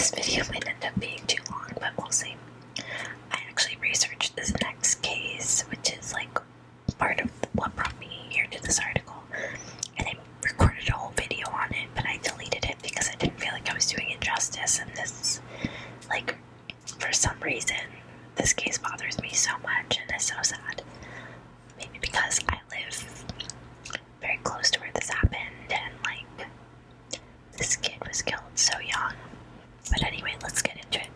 This video might end up being too long, but we'll see. I actually researched this next case, which is like part of what brought me here to this article, and I recorded a whole video on it, but I deleted it because I didn't feel like I was doing it justice. And this, like, for some reason, this case bothers me so much and is so sad. Maybe because I live very close to where this happened, and like, this kid was killed so young. But anyway, let's get into it.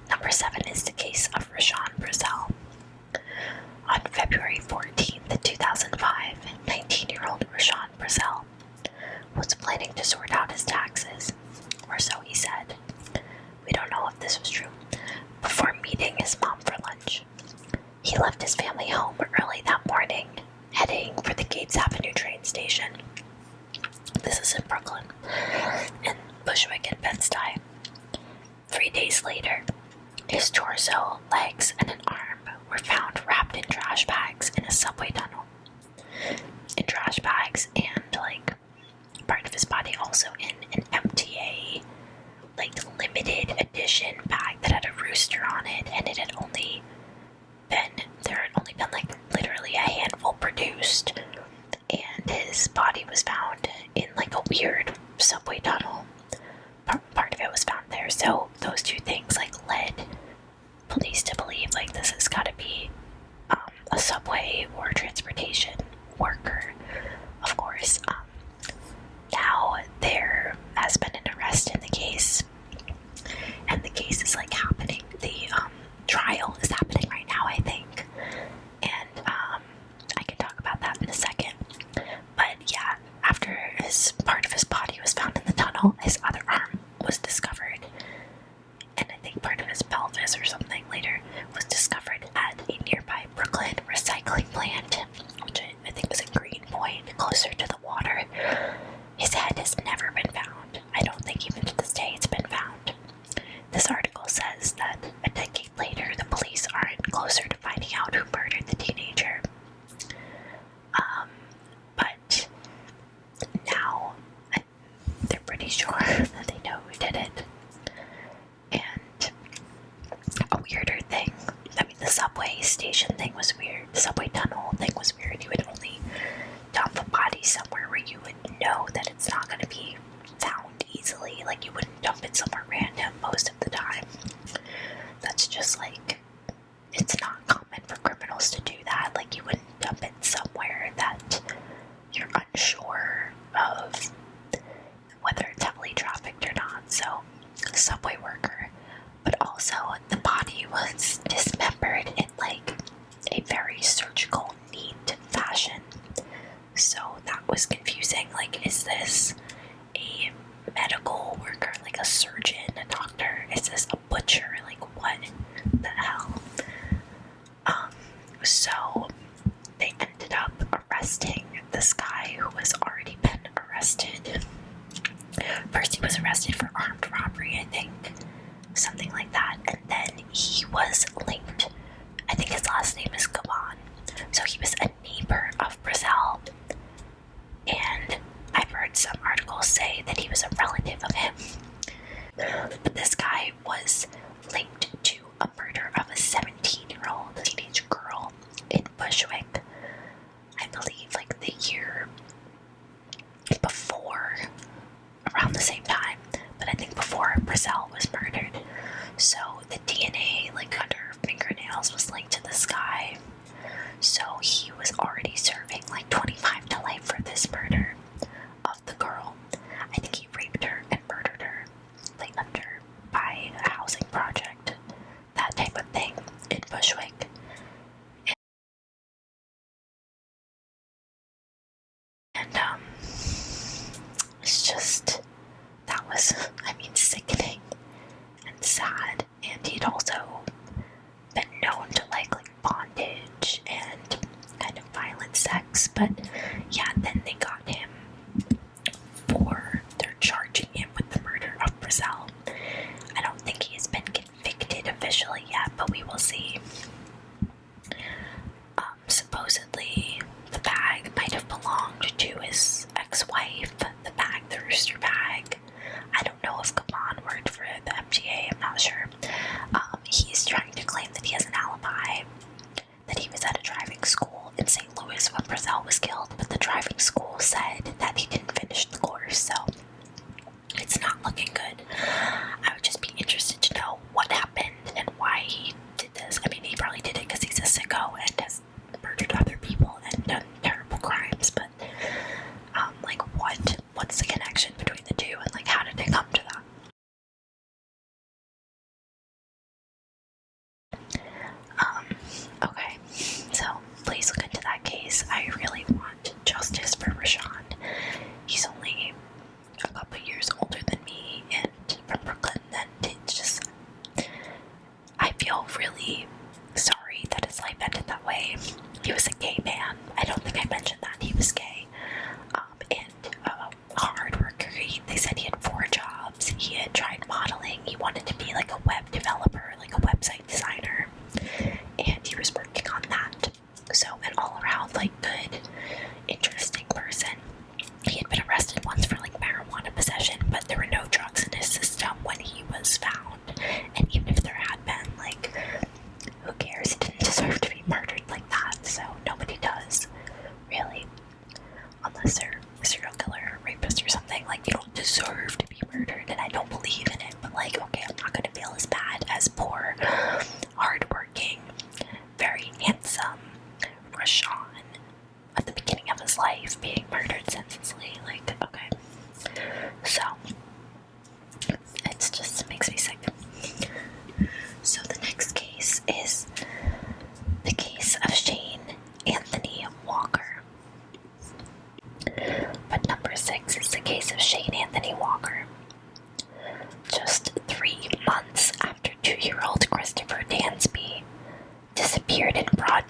Number 7 is the case of Rashawn Brazell. On February 14th, 2005, 19-year-old Rashawn Brazell was planning to sort out his taxes, or so he said. We don't know if this was true. Before meeting his mom for lunch, he left his family home early that morning, heading for the Gates Avenue train station. This is in Brooklyn, in Bushwick and Bed-Stuy. 3 days later, his torso, legs, and an arm were found wrapped in trash bags in a subway tunnel. In trash bags, and like part of his body also in an MTA, like limited edition bag that had a rooster on it, and there had only been like literally a handful produced, and his body was found in like a weird subway tunnel. Part of it was found there, so those two things like led police to believe like this has got to be a subway or transportation worker, of course. Now there has been an arrest in the case, and the case is like happening. The trial is happening right now, I think, and I can talk about that in a second. But yeah, after part of his body was found in the tunnel, his other arm was discovered, and I think part of his pelvis or something later was discovered at a nearby Brooklyn recycling plant, which I think was in Greenpoint, closer to the water. His head has never been found. I don't think even to this day it's been found. This article says that a decade later, the police aren't closer to finding out who murdered the teenager. But now they're pretty sure that they know who did it. And a weirder thing, I mean, the subway station thing was weird. The subway tunnel thing was weird. You would only dump a body somewhere where you would know that it's not going to be found easily. Like, you wouldn't dump it somewhere random most of the time. That's just like, it's not common for criminals to do that. Like, you wouldn't dump it somewhere that you're unsure of whether it's heavily trafficked or not. So, the subway worker, but also the body was dismembered in like a very surgical, neat fashion. So that was confusing. Like, is this a medical worker, like a surgeon, a doctor? Is this a butcher? Like, what the hell? So they ended up arresting this guy who was already been arrested. First he was arrested for armed robbery, I think, something like that, and then he was linked, I think his last name is Gaban, so he was a neighbor of Brazell, and I've heard some articles say that he was a relative of him. But this guy was linked to a murder of a 17-year-old teenage girl in Bushwick, I believe like the year before, around the same time, but I think before Brazell was murdered. So the DNA, like under her fingernails, was linked to this guy. So he was already serving like 25 to life for this murder of the girl. I think he raped her and murdered her. They left her by a housing project, that type of thing, in Bushwick. And it's just, that was, I mean, sickening and sad. And he'd also been known to like bondage and kind of violent sex, but yeah, then they got him they're charging him with the murder of Brazell. I don't think he has been convicted officially yet, but we will see. Supposedly the bag might have belonged to his ex-wife, the rooster bag. I don't know if Gaban worked for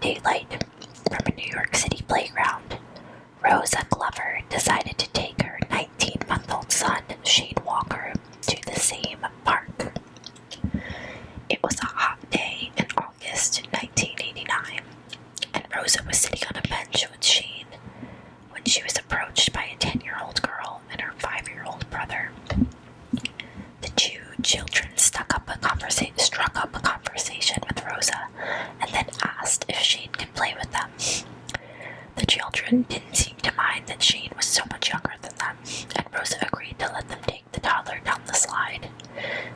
daylight from a New York City playground, Rosa Glover decided to take her 19-month-old son, Shane Walker, to the same park. It was a hot day in August 1989, and Rosa was sitting on a bench with Shane when she was approached by a 10-year-old girl and her 5-year-old brother. The two children struck up a conversation with Rosa and then asked if Shane could play with them. The children didn't seem to mind that Shane was so much younger than them, and Rosa agreed to let them take the toddler down the slide.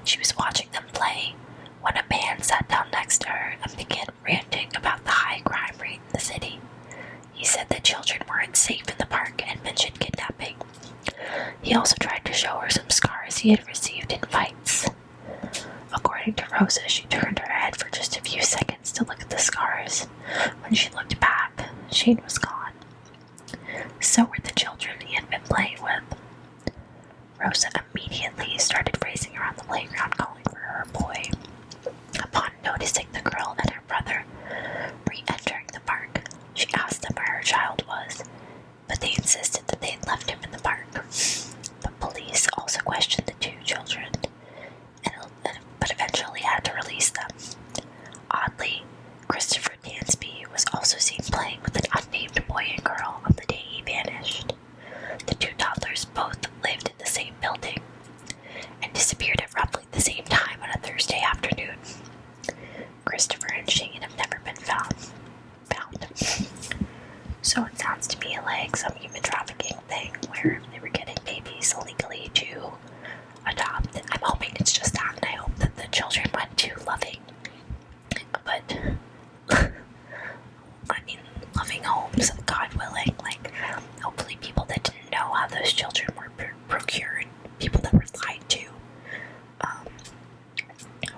She was watching them play when a man sat down next to her and began ranting about the high crime rate in the city. He said that children weren't safe in the park and mentioned kidnapping. He also tried to show her some scars he had received in fights. According to Rosa, she turned her head for just a few seconds to look at the scars. When she looked back, Shane was gone. So were the children he had been playing with. Rosa immediately started racing around the playground calling for her boy. Upon noticing the girl and her brother re-entering the park, she asked them where her child was, but they insisted that they had left him in the park. The police also questioned the two children, but eventually had to release them. Oddly, Christopher Dansby was also seen playing with an unnamed boy and girl on the day he vanished. The two toddlers both lived in the same building and disappeared at roughly the same time on a Thursday afternoon. Christopher and Shane have never been found. So it sounds to me like some human trafficking thing where they were getting babies illegally to adopt. I'm hoping it's just that, and I hope that the children went to loving, but I mean, loving homes, God willing, like, hopefully people that didn't know how those children were procured, people that were lied to,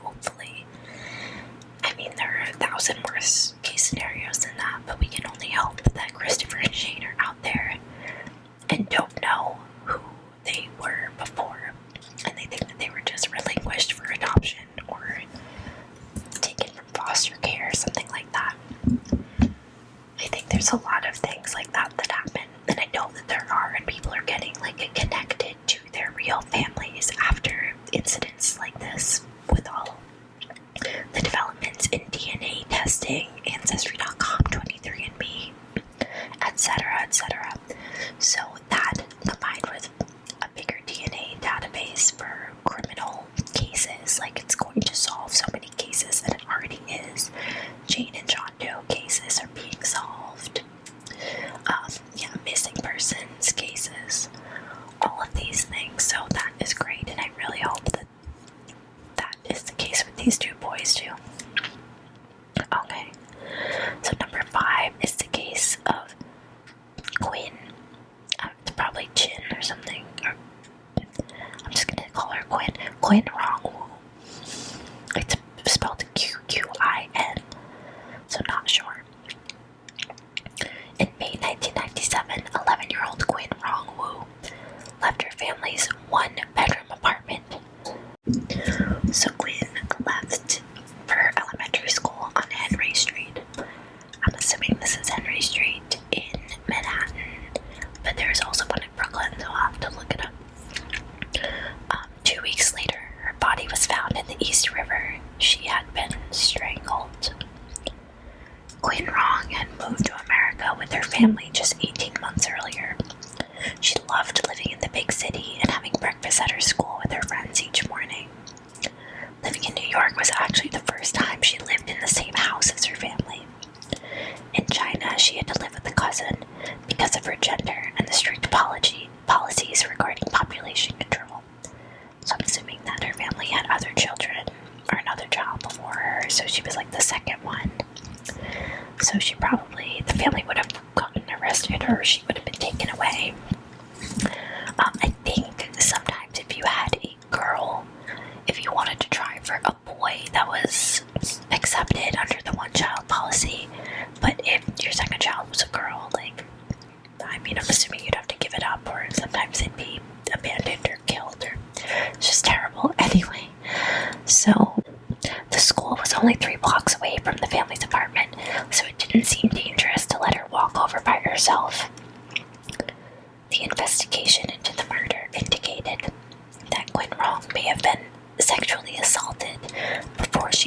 hopefully. I mean, there are 1,000 worse case scenarios than that, but we can only hope that Christopher and Shane are out there and don't know who they were before, and they think that they were just relinquished for adoption or taken from foster care or something like that. I think there's a lot of things like that that happen, and I know that there are, and people are getting like connected to their real families after incidents like this with all the developments in DNA testing, Ancestry.com, 23andMe, etc., etc. So that, combined with a bigger DNA database for criminal cases, like, it's going to solve so many cases, and it already is. Jane and John Doe cases are being solved. Missing persons cases, all of these things. So that is great, and I really hope that that is the case with these two boys too. Okay, so number 5 is the case of Quinn. It's probably Chin or something. Or I'm just gonna call her Quinn. Quinn Rongwu. It's spelled Q-Q-I-N. So not sure. In May 1997, 11-year-old Quinn Rongwu left her family's one-bedroom apartment. So Quinn left for elementary school on Henry Street. I'm assuming this is Henry Street in Manhattan, but there's also one in Brooklyn, so I'll have to look it up. 2 weeks later, her body was found in the East River. She had been strangled. Quinn Rong had moved to America with her family just 18 months earlier. She loved living in the big city and having breakfast at her school with her friends each morning. Living in New York was actually the first time she lived in the same house as her family. In China, she had to live with a cousin because of her gender and the strict policies regarding population control. So I'm assuming that her family had other children, or another child before her, so she was like the second one. So the family would have gotten arrested, or she would have been taken away. I think sometimes if you had a girl, if you wanted to try for a boy, that was accepted under the one-child policy. But if your second child was a girl, I'm assuming you'd have to give it up, or sometimes they'd be abandoned or killed, or it's just terrible. Anyway, so the school was only 3 blocks away from the family's apartment, so it didn't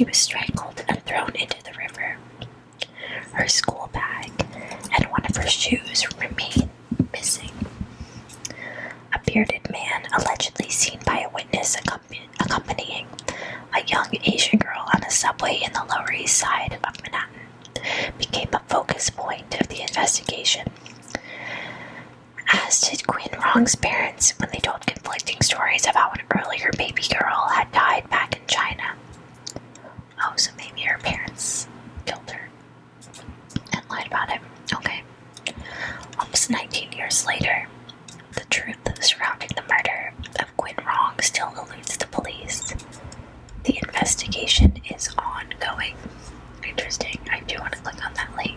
She was strangled and thrown into the river. Her school bag and one of her shoes remain missing. A bearded man, allegedly seen by a witness accompanying a young Asian girl on a subway in the Lower East Side of Manhattan, became a focus point of the investigation, as did Quinn Rong's parents when they told conflicting stories about when an earlier baby girl had died back in China. Oh, so maybe her parents killed her and lied about it. Okay. Almost 19 years later, the truth surrounding the murder of Quinn Rong still eludes the police. The investigation is ongoing. Interesting. I do want to click on that link.